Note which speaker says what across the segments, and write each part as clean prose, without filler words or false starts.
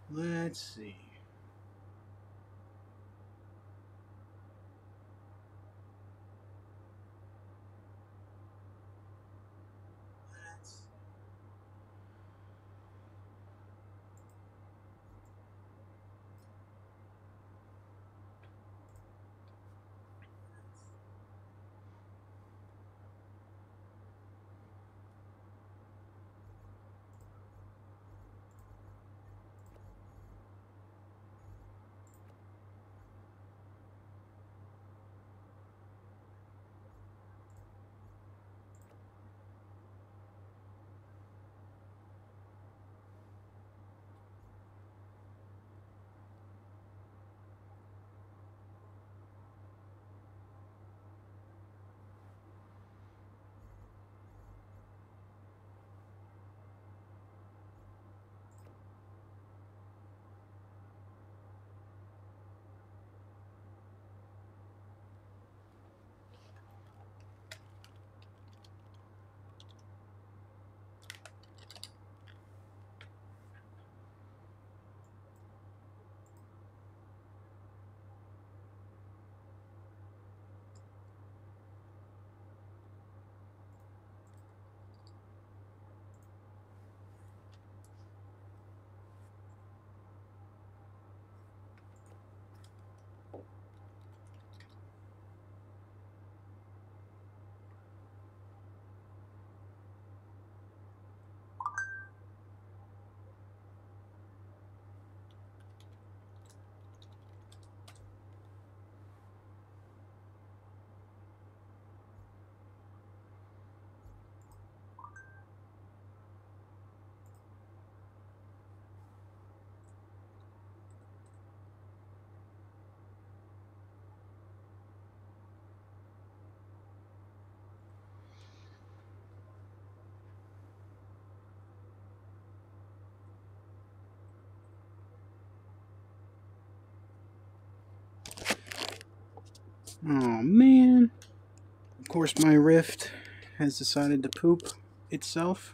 Speaker 1: Let's see. Oh man. Of course, my Rift has decided to poop itself.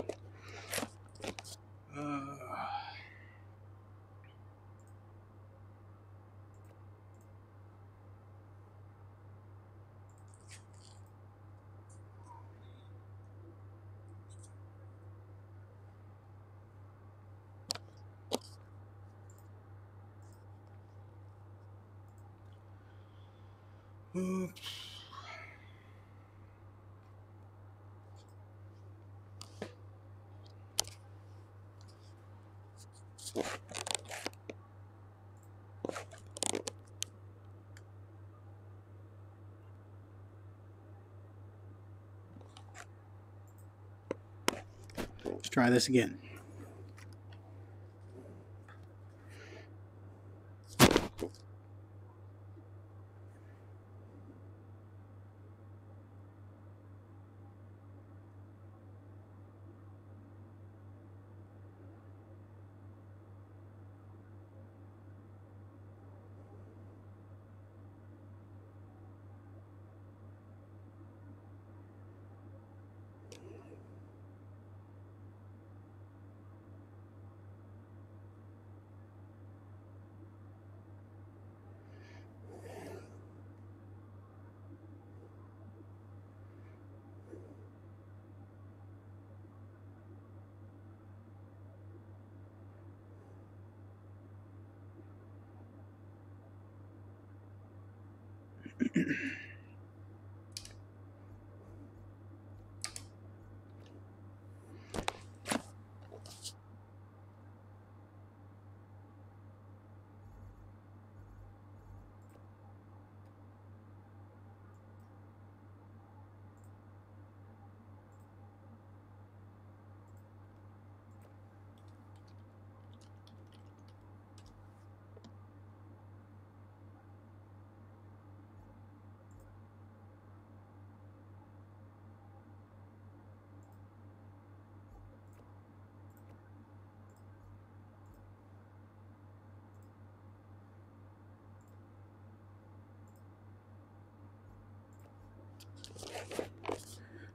Speaker 1: Uh, let's try this again.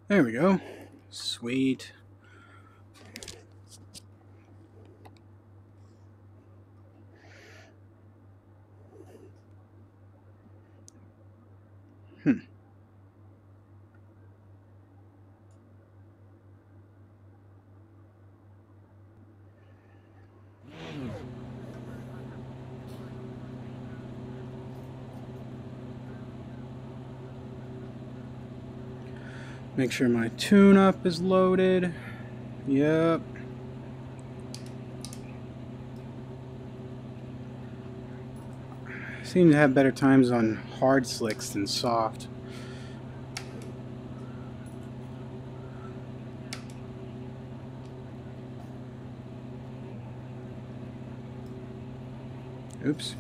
Speaker 1: There we go. Sweet. Make sure my tune-up is loaded. Yep. Seem to have better times on hard slicks than soft. Oops.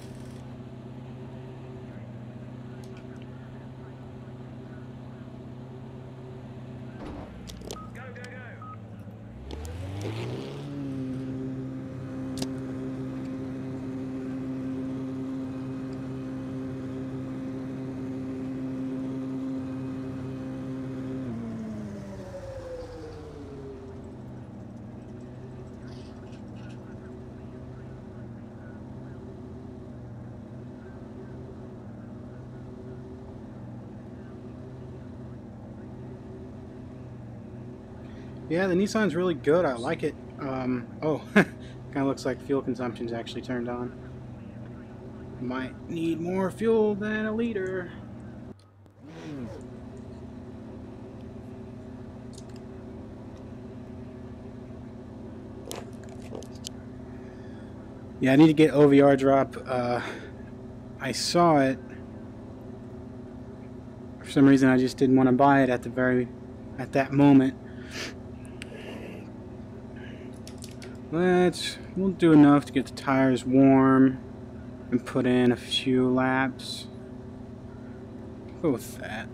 Speaker 1: Yeah, the Nissan's really good. I like it. Oh, kind of looks like fuel consumption's actually turned on. Might need more fuel than a liter. Yeah, I need to get OVR drop. I saw it. For some reason, I just didn't want to buy it at that moment. We'll do enough to get the tires warm and put in a few laps. Go with that.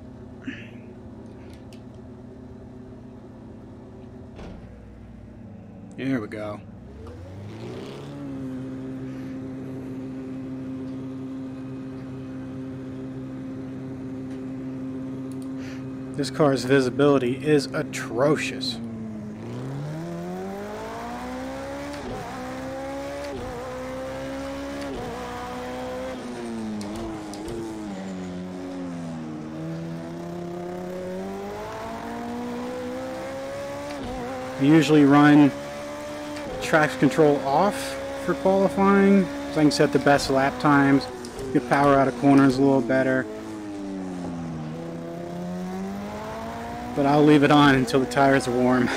Speaker 1: There we go. This car's visibility is atrocious. I usually run traction control off for qualifying, so I can set the best lap times, get power out of corners a little better. But I'll leave it on until the tires are warm.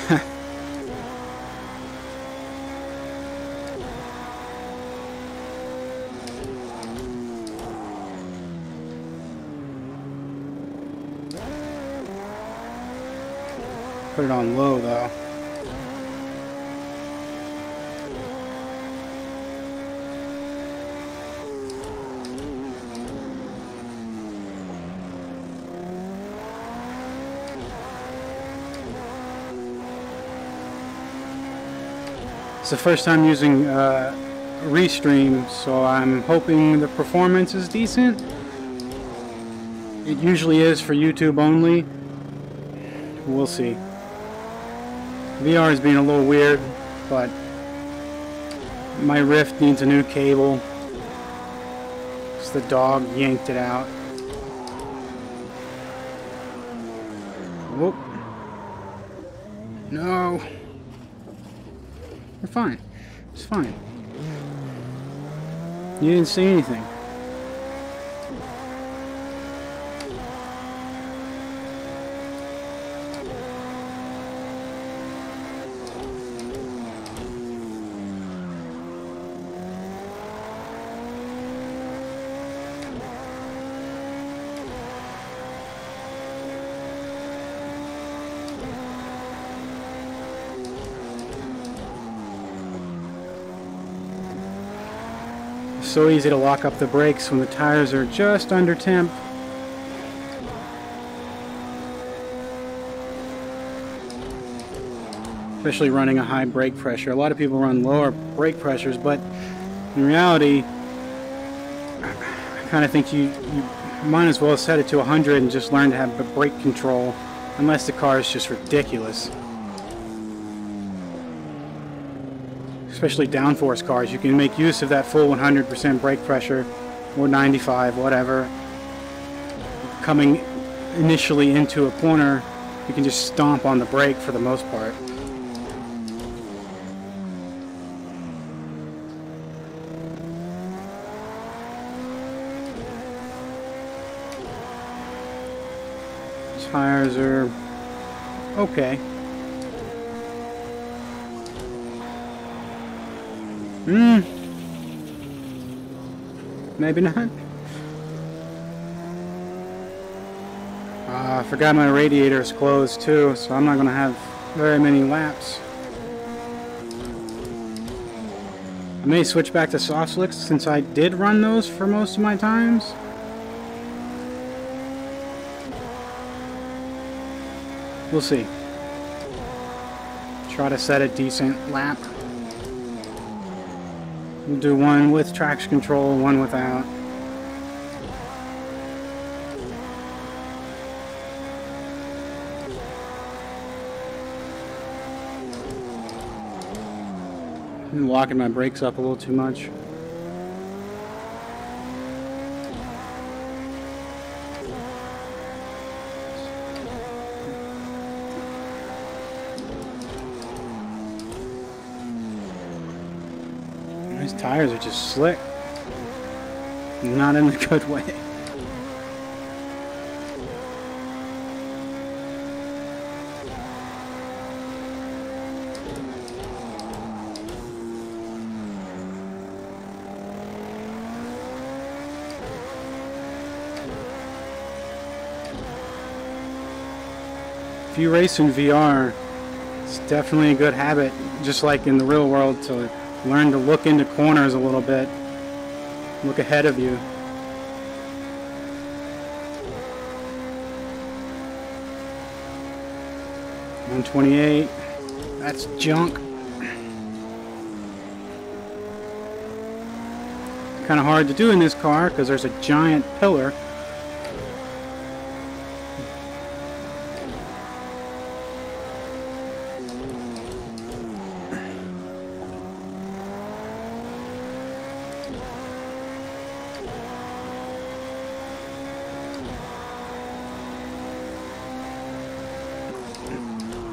Speaker 1: Put it on low though. It's the first time using Restream, so I'm hoping the performance is decent. It usually is for YouTube only. We'll see. VR is being a little weird, but my Rift needs a new cable. Because the dog yanked it out. Whoop. No. We're fine. It's fine. You didn't see anything. So easy to lock up the brakes when the tires are just under temp. Especially running a high brake pressure. A lot of people run lower brake pressures, but in reality, I kind of think you might as well set it to 100 and just learn to have the brake control, unless the car is just ridiculous. Especially downforce cars, you can make use of that full 100% brake pressure, or 95, whatever, coming initially into a corner, you can just stomp on the brake for the most part. Tires are okay. Maybe not. I forgot my radiator is closed too, so I'm not going to have very many laps. I may switch back to soft slicks since I did run those for most of my times. We'll see. Try to set a decent lap. We'll do one with traction control, one without. I'm locking my brakes up a little too much. These tires are just slick. Not in a good way. If you race in VR, it's definitely a good habit, just like in the real world, to learn to look into corners a little bit. Look ahead of you. $128. That's junk. Kind of hard to do in this car because there's a giant pillar.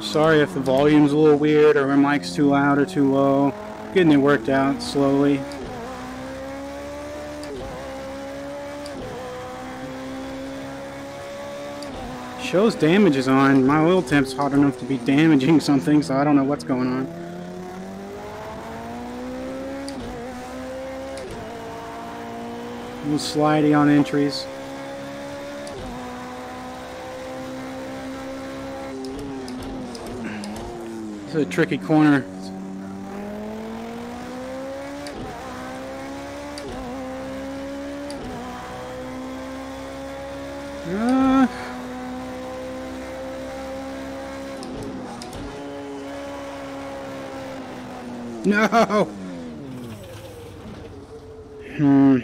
Speaker 1: Sorry if the volume's a little weird or my mic's too loud or too low. Getting it worked out slowly. Shows damage is on. My oil temp's hot enough to be damaging something, so I don't know what's going on. A little slidey on entries. It's a tricky corner. No! I'm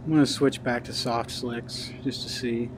Speaker 1: gonna switch back to soft slicks just to see.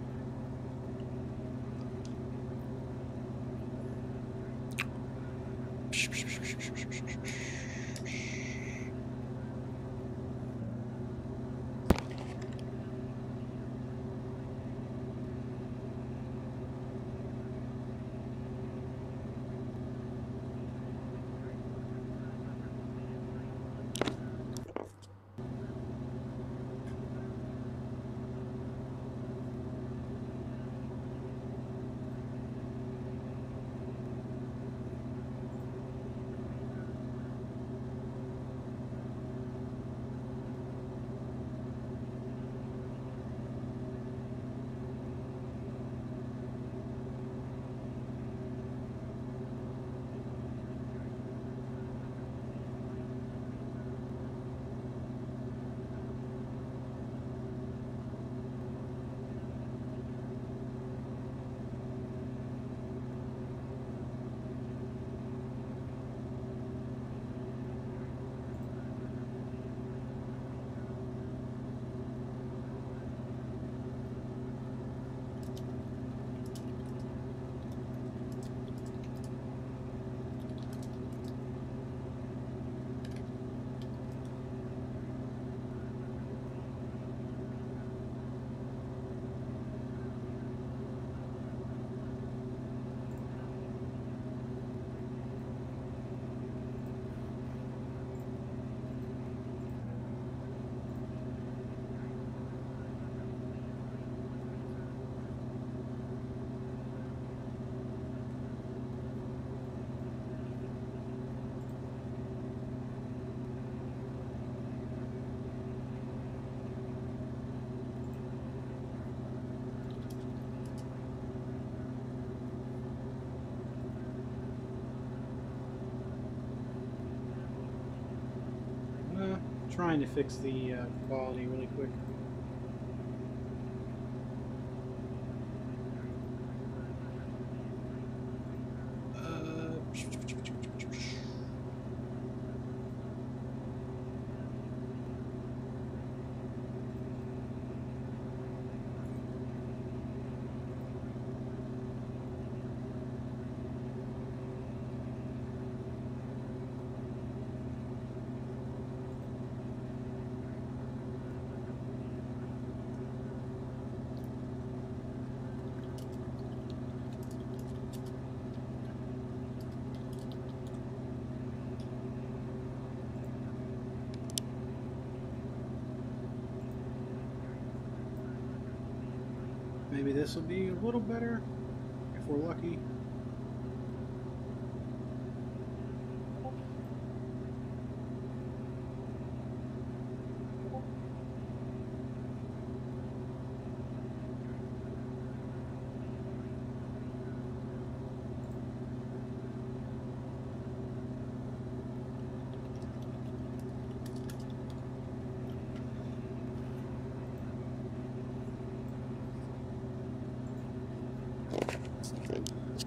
Speaker 1: trying to fix the quality really quick. Maybe this will be a little better if we're lucky.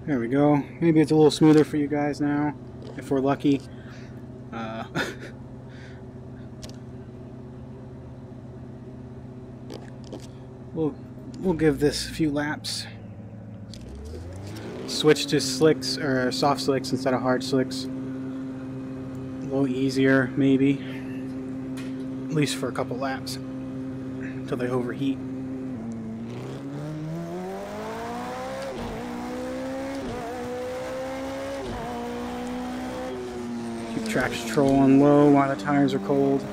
Speaker 1: There we go. Maybe it's a little smoother for you guys now, if we're lucky. We'll give this a few laps. Switch to slicks or soft slicks instead of hard slicks. A little easier, maybe. At least for a couple laps until they overheat. Keep traction control on low while the tires are cold.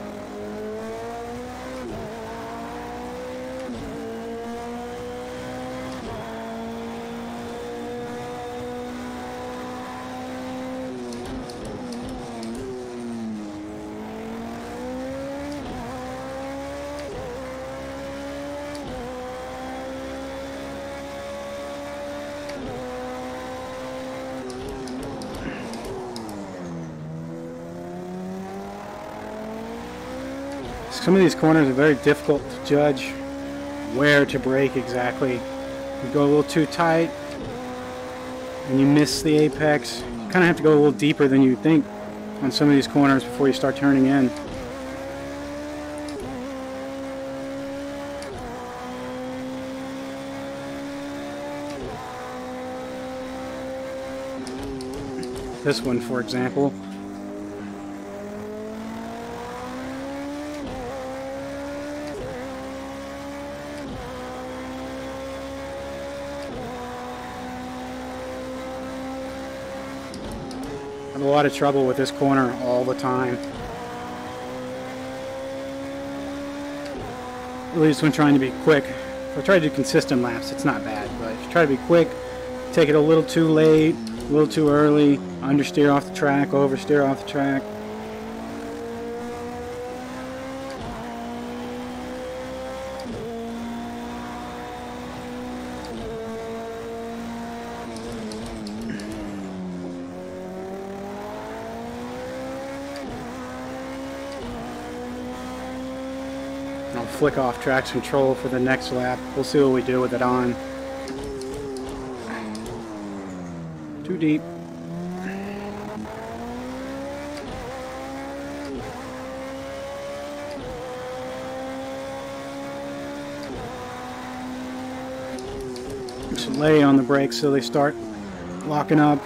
Speaker 1: Some of these corners are very difficult to judge where to brake exactly. You go a little too tight and you miss the apex. You kind of have to go a little deeper than you think on some of these corners before you start turning in. This one, for example. I have a lot of trouble with this corner all the time. At least when trying to be quick. If I try to do consistent laps, it's not bad. But if you try to be quick, take it a little too late, a little too early, understeer off the track, oversteer off the track. I'll flick off traction control for the next lap. We'll see what we do with it on. Too deep. Just lay on the brakes so they start locking up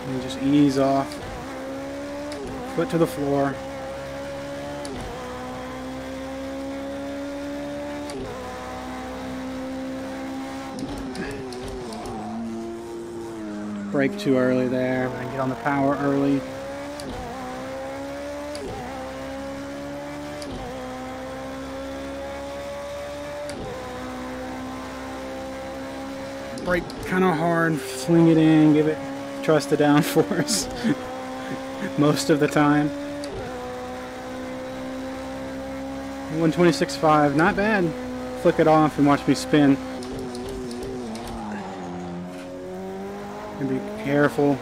Speaker 1: and just ease off. Foot to the floor. Brake too early there, but I get on the power early. Brake kind of hard, fling it in, give it, trust the downforce most of the time. 126.5, not bad. Flick it off and watch me spin. And be careful.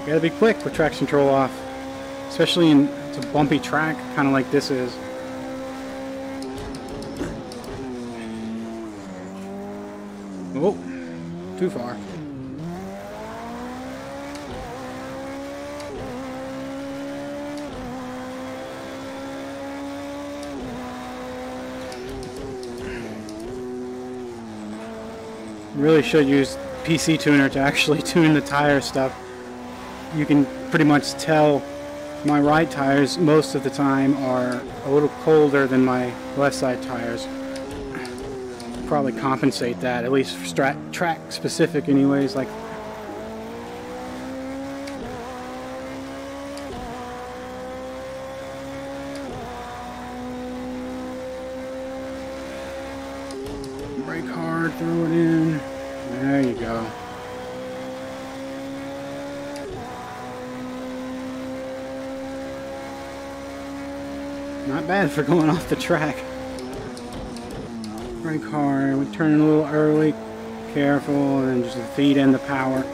Speaker 1: You gotta be quick with traction control off, especially in it's a bumpy track, kind of like this is. Oh, too far. Really should use PC tuner to actually tune the tire stuff. You can pretty much tell my right tires most of the time are a little colder than my left side tires. Probably compensate that, at least for track specific anyways. Like brake hard, throw it in. There you go. Not bad for going off the track. Brake hard, we're turning a little early, careful, and then just feed in the power.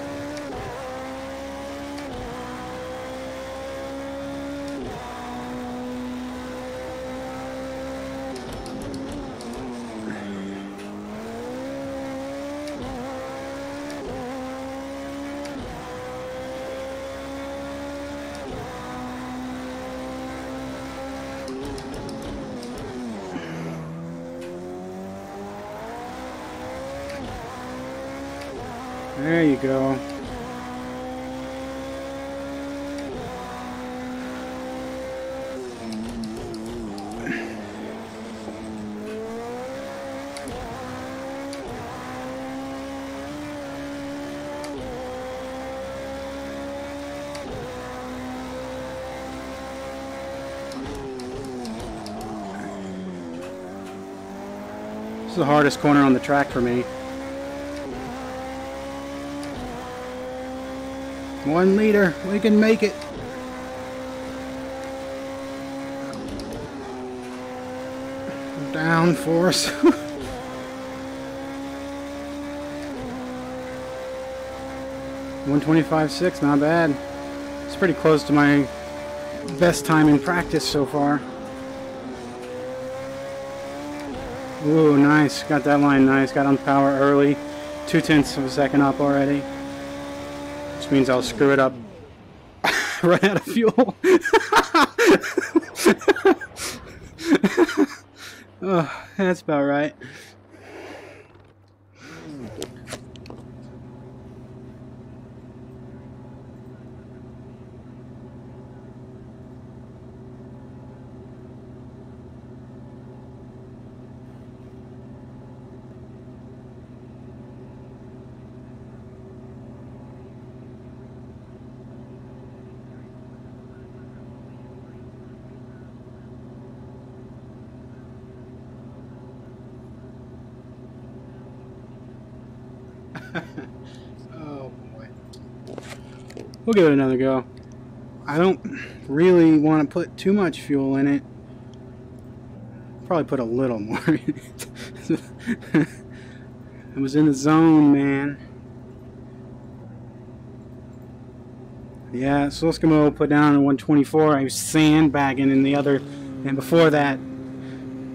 Speaker 1: There you go. This is the hardest corner on the track for me. 1 liter, we can make it. Down force. 125.6, not bad. It's pretty close to my best time in practice so far. Ooh, nice. Got that line nice. Got on power early. 0.2 of a second up already. Which means I'll screw it up. Run out of fuel. Oh, that's about right. Oh boy. We'll give it another go. I don't really want to put too much fuel in it. Probably put a little more in it. I was in the zone, man. Yeah, so Eskimo put down a 124. I was sandbagging in the other, and before that,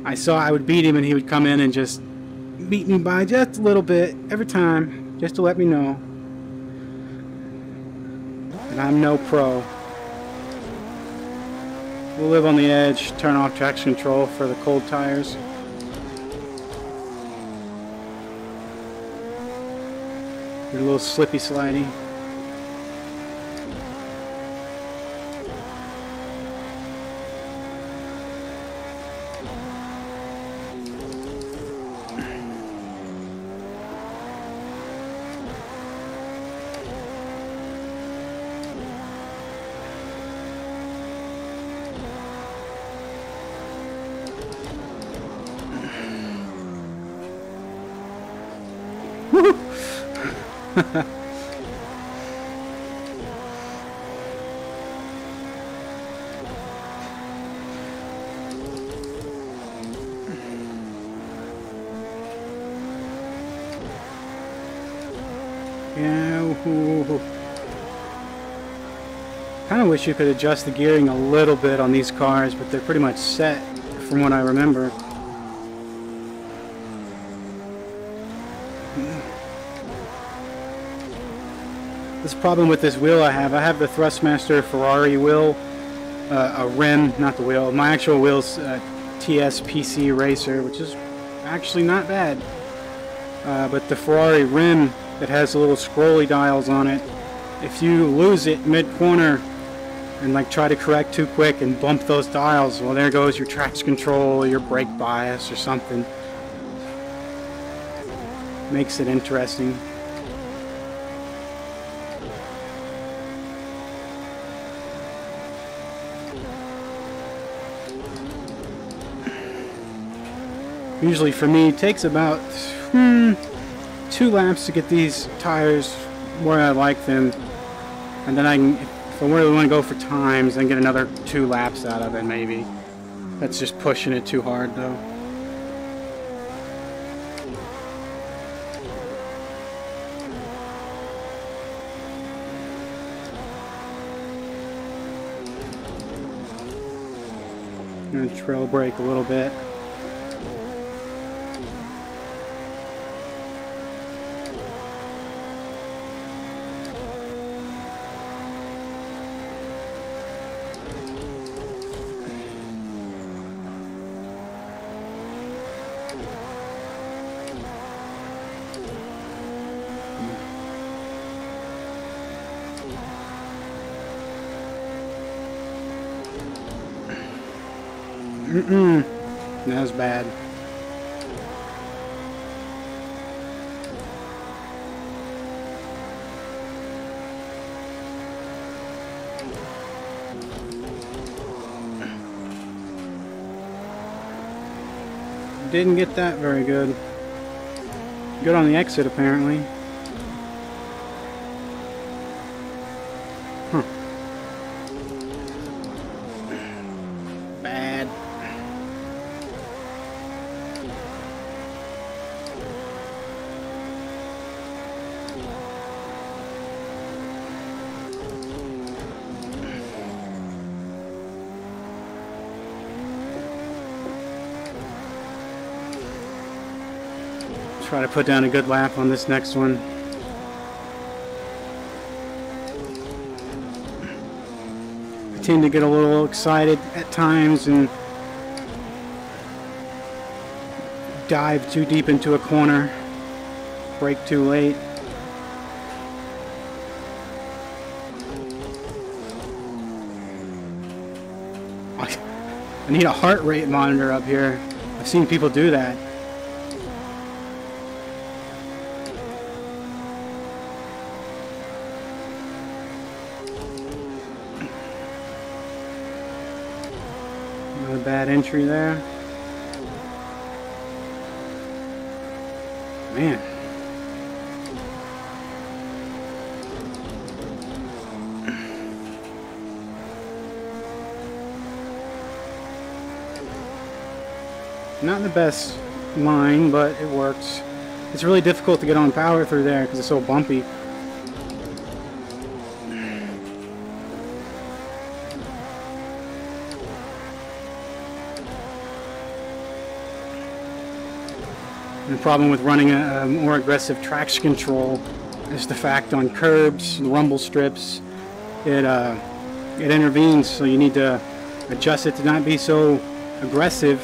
Speaker 1: I saw I would beat him and he would come in and just beat me by just a little bit every time, just to let me know that I'm no pro. We'll live on the edge, turn off traction control for the cold tires. Get a little slippy slidey. Yeah, kind of wish you could adjust the gearing a little bit on these cars, but they're pretty much set from what I remember. This problem with this wheel I have the Thrustmaster Ferrari wheel, a rim, not the wheel. My actual wheel's TSPC Racer, which is actually not bad. But the Ferrari rim that has the little scrolly dials on it, if you lose it mid-corner and like try to correct too quick and bump those dials, well, there goes your traction control, your brake bias or something. Makes it interesting. Usually for me it takes about 2 laps to get these tires where I like them, and then I can, if I really want to go for times, then get another 2 laps out of it maybe. That's just pushing it too hard though. I'm gonna trail brake a little bit. That was bad. Didn't get that very good. Good on the exit apparently. Huh. Bad. Try to put down a good lap on this next one. I tend to get a little excited at times and dive too deep into a corner, brake too late. I need a heart rate monitor up here. I've seen people do that. Not a bad entry there. Man. Not the best line, but it works. It's really difficult to get on power through there because it's so bumpy. The problem with running a more aggressive traction control is the fact on curbs, rumble strips, it intervenes, so you need to adjust it to not be so aggressive.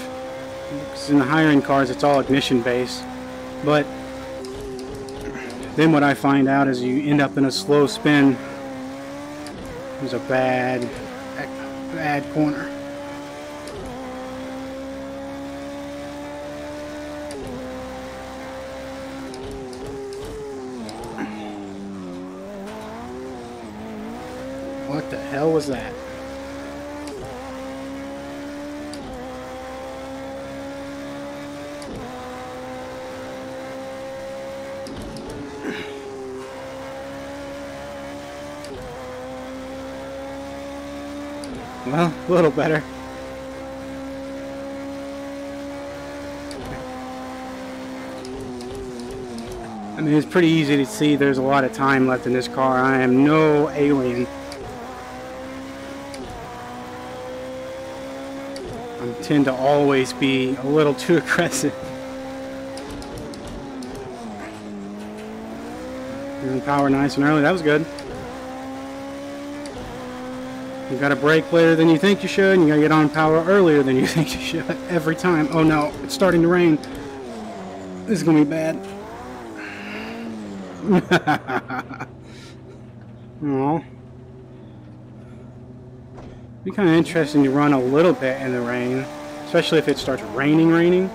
Speaker 1: Because in the higher end cars it's all ignition based, but then what I find out is you end up in a slow spin. It was a bad corner. What the hell was that? Well, a little better. I mean, it's pretty easy to see there's a lot of time left in this car. I am no alien. I tend to always be a little too aggressive. And power nice and early. That was good. You gotta brake later than you think you should, and you gotta get on power earlier than you think you should every time. Oh no, it's starting to rain. This is gonna be bad. Oh. Be kind of interesting to run a little bit in the rain, especially if it starts raining.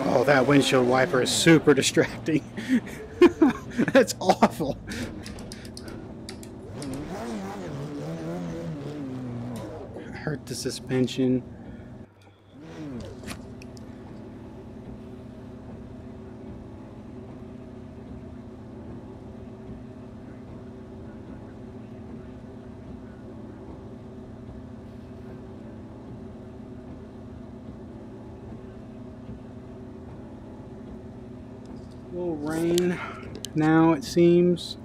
Speaker 1: Oh, that windshield wiper is super distracting. That's awful. Hurt the suspension. Will rain now, it seems.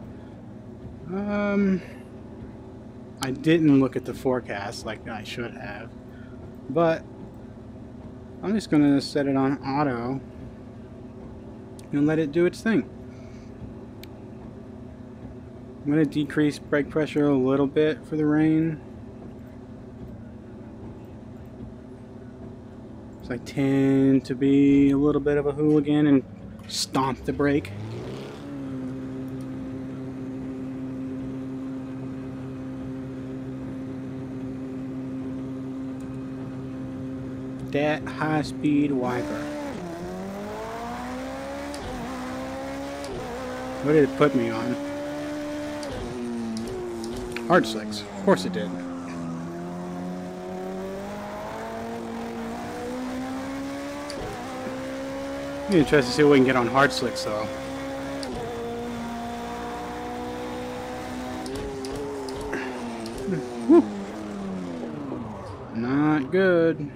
Speaker 1: I didn't look at the forecast like I should have, but I'm just gonna set it on auto and let it do its thing. I'm gonna decrease brake pressure a little bit for the rain. So I tend to be a little bit of a hooligan and stomp the brake. That high-speed wiper. What did it put me on? Hard slicks. Of course it did. I'm interested to see what we can get on hard slicks though. Whew. Not good.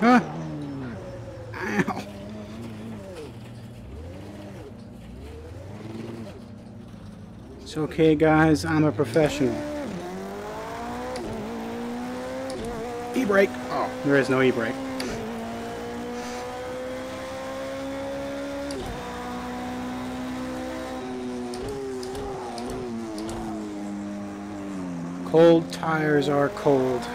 Speaker 1: Huh? Ow. It's okay, guys. I'm a professional. E-brake. Oh, there is no e-brake. Cold tires are cold.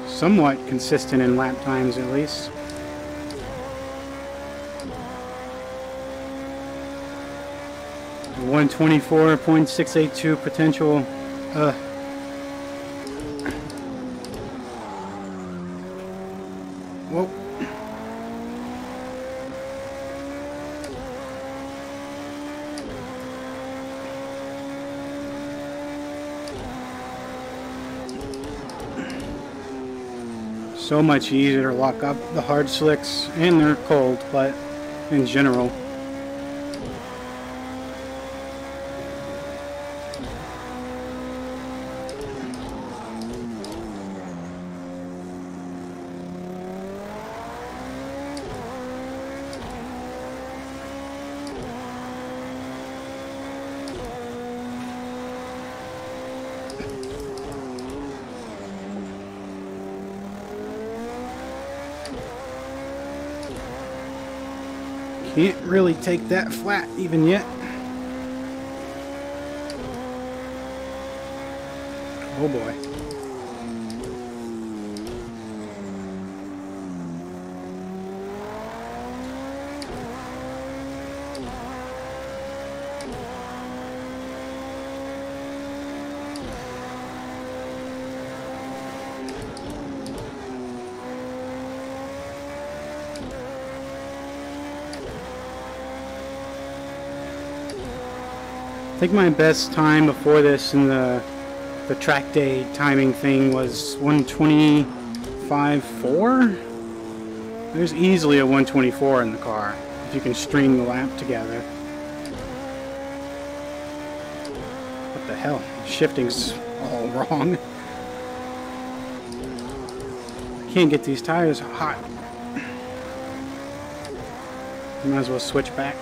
Speaker 1: Somewhat consistent in lap times, at least. The 124.682 potential. Whoa. So much easier to lock up the hard slicks, and they're cold, but in general. Can't really take that flat even yet. Oh boy. I think my best time before this in the track day timing thing was 125.4. There's easily a 124 in the car if you can string the lap together. What the hell? Shifting's all wrong. I can't get these tires hot. Might as well switch back.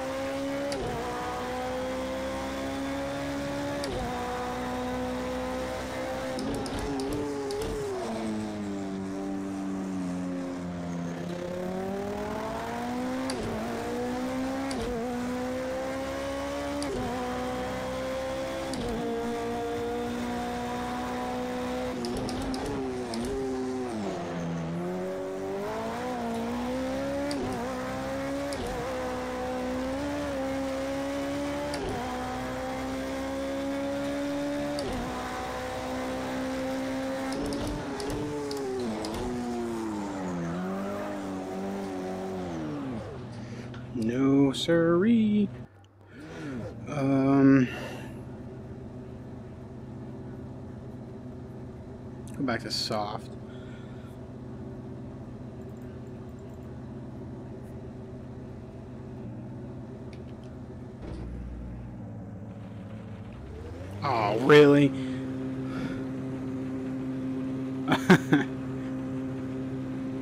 Speaker 1: No siree. Go back to soft. Oh, really?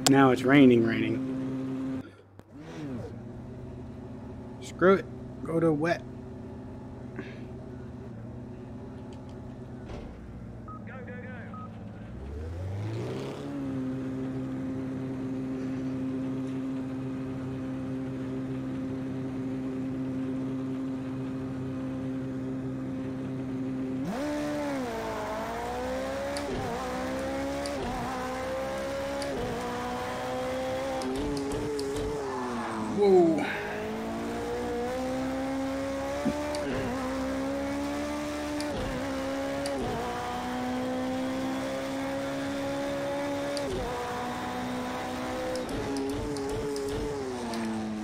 Speaker 1: Now it's raining. Screw it. Go to wet. Whoa.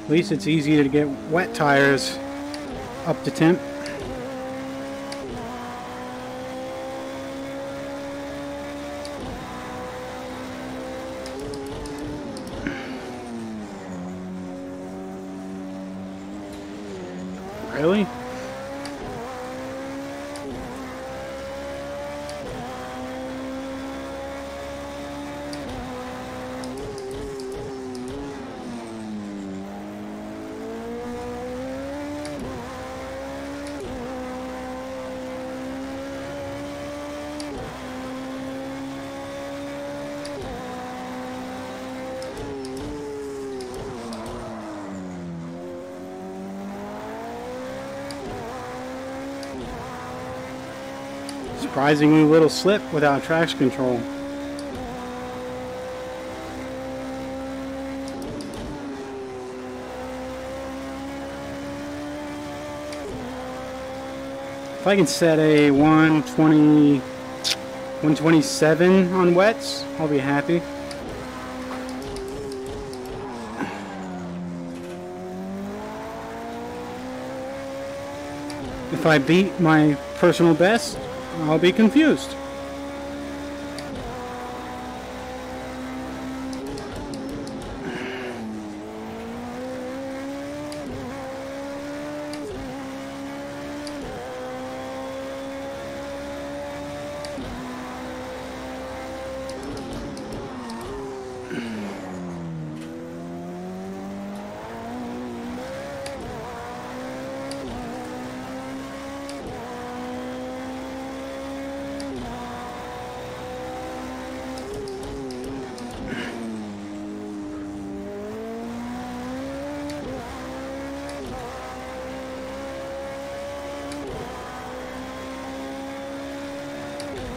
Speaker 1: At least it's easy to get wet tires up to temp. Really? Surprisingly little slip without traction control. If I can set a 120, 127 on wets, I'll be happy. If I beat my personal best, I'll be confused.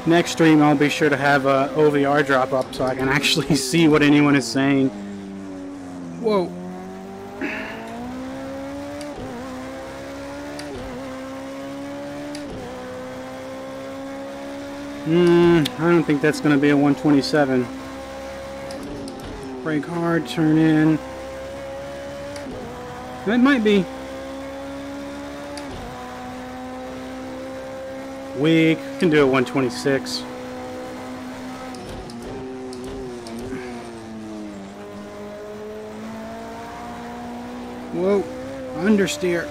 Speaker 1: Next stream, I'll be sure to have a OVR drop up so I can actually see what anyone is saying. Whoa. I don't think that's going to be a 127. Brake hard, turn in. It might be. weak. Can do it 126. Whoa, understeer.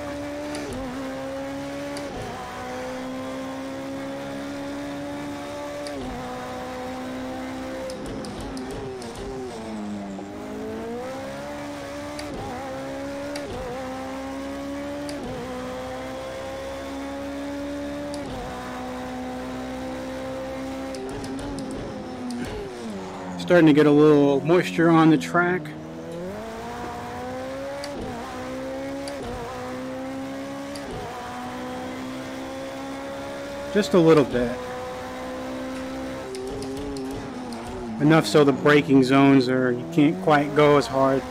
Speaker 1: Starting to get a little moisture on the track. Just a little bit. Enough so the braking zones are, you can't quite go as hard.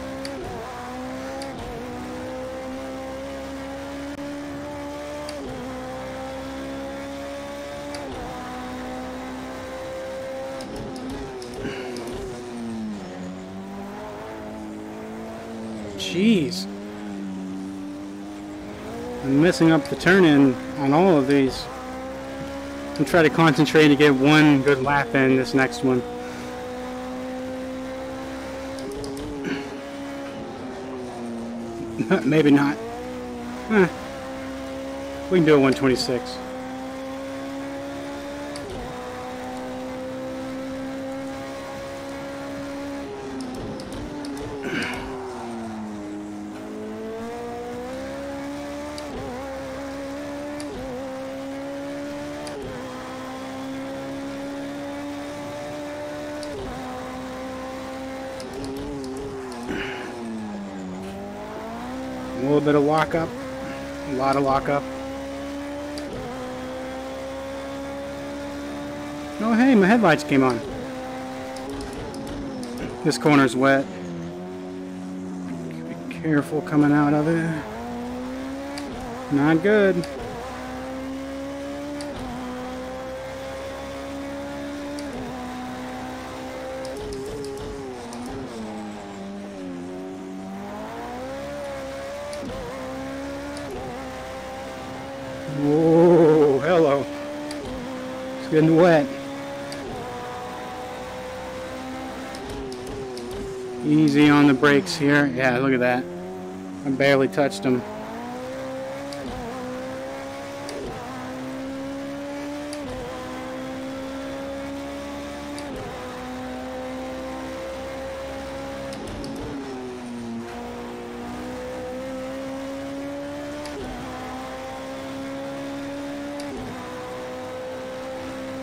Speaker 1: Jeez. I'm messing up the turn-in on all of these. I'm trying to concentrate to get one good lap in this next one. Maybe not. We can do a 126. A little bit of lockup, a lot of lockup. Oh hey, my headlights came on. This corner's wet. Be careful coming out of it. Not good. Whoa, hello. It's getting wet. Easy on the brakes here. Yeah, look at that. I barely touched them.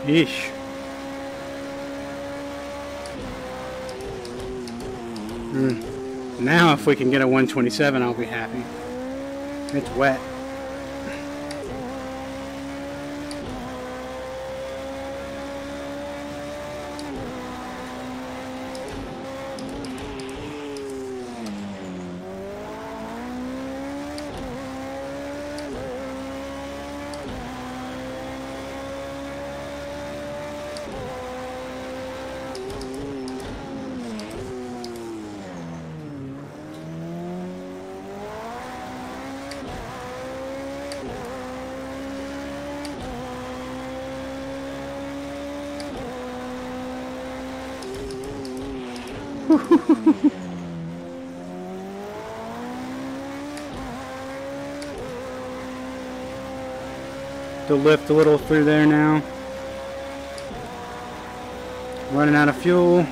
Speaker 1: Yeesh. Now if we can get a 127, I'll be happy. It's wet. To lift a little through there now. Running out of fuel.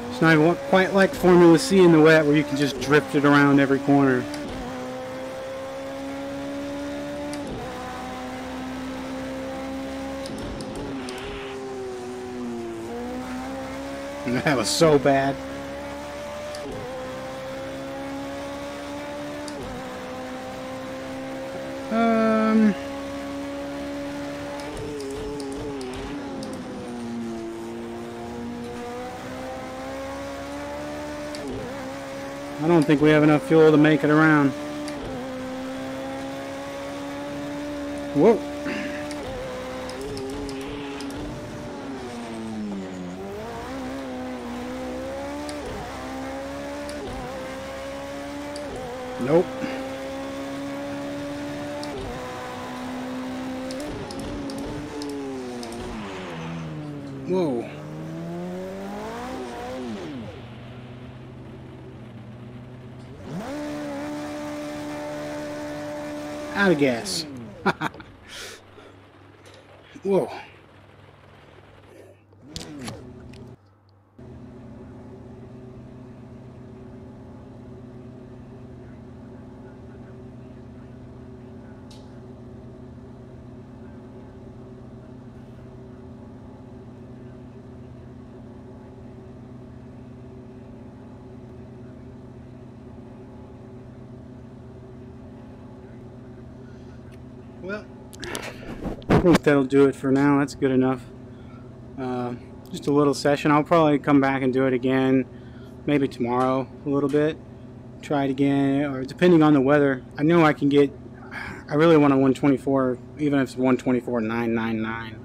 Speaker 1: It's not even quite like Formula C in the wet where you can just drift it around every corner. That was so bad. I don't think we have enough fuel to make it around. Whoa. Nope. Whoa. Out of gas. Whoa. Well, I think that'll do it for now. That's good enough. Just a little session. I'll probably come back and do it again, maybe tomorrow a little bit. Try it again, or depending on the weather. I know I can get, I really want a 124, even if it's 124.999.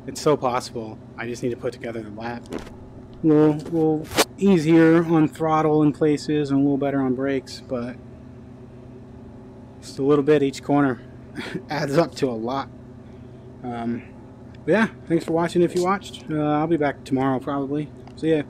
Speaker 1: It's so possible. I just need to put together the lap. A little easier on throttle in places and a little better on brakes, but just a little bit each corner adds up to a lot. But yeah, thanks for watching if you watched. I'll be back tomorrow probably. See ya.